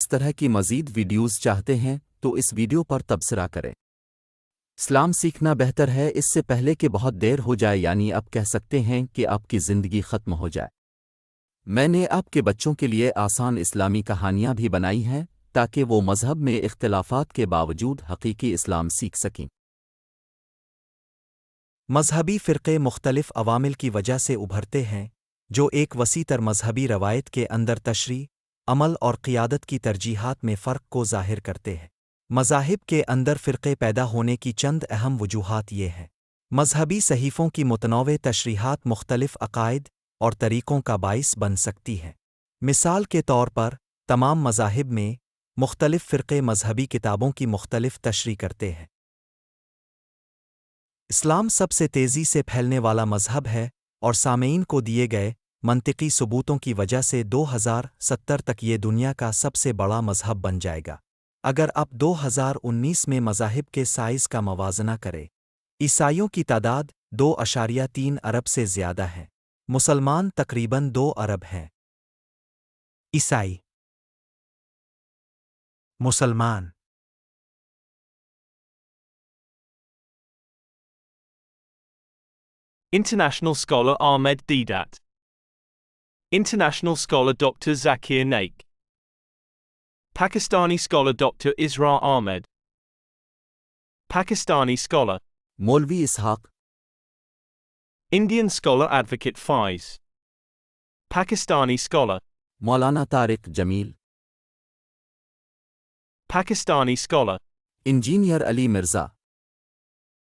اس طرح کی مزید ویڈیوز چاہتے ہیں تو اس ویڈیو پر تبصرہ کریں۔ اسلام سیکھنا بہتر ہے اس سے پہلے کہ بہت دیر ہو جائے، یعنی اب کہہ سکتے ہیں کہ آپ کی زندگی ختم ہو جائے۔ میں نے آپ کے بچوں کے لیے آسان اسلامی کہانیاں بھی بنائی ہیں تاکہ وہ مذہب میں اختلافات کے باوجود حقیقی اسلام سیکھ سکیں۔ مذہبی فرقے مختلف عوامل کی وجہ سے ابھرتے ہیں جو ایک وسیع تر مذہبی روایت کے اندر تشریح، عمل اور قیادت کی ترجیحات میں فرق کو ظاہر کرتے ہیں۔ مذاہب کے اندر فرقے پیدا ہونے کی چند اہم وجوہات یہ ہیں۔ مذہبی صحیفوں کی متنوع تشریحات مختلف عقائد اور طریقوں کا باعث بن سکتی ہیں۔ مثال کے طور پر، تمام مذاہب میں مختلف فرقے مذہبی کتابوں کی مختلف تشریح کرتے ہیں۔ اسلام سب سے تیزی سے پھیلنے والا مذہب ہے اور سامعین کو دیے گئے منطقی ثبوتوں کی وجہ سے 2070 تک یہ دنیا کا سب سے بڑا مذہب بن جائے گا۔ اگر آپ 2019 میں مذاہب کے سائز کا موازنہ کریں، عیسائیوں کی تعداد 2.3 ارب سے زیادہ ہے، مسلمان تقریباً 2 ارب ہیں۔ عیسائی، مسلمان، International scholar Ahmed Deedat. International scholar Dr. Zakir Naik. Pakistani scholar Dr. Isra Ahmed. Pakistani scholar. مولوی اسحاق، Indian scholar Advocate Faiz. Pakistani scholar. مولانا طارق جمیل، Pakistani scholar. انجینئر علی مرزا،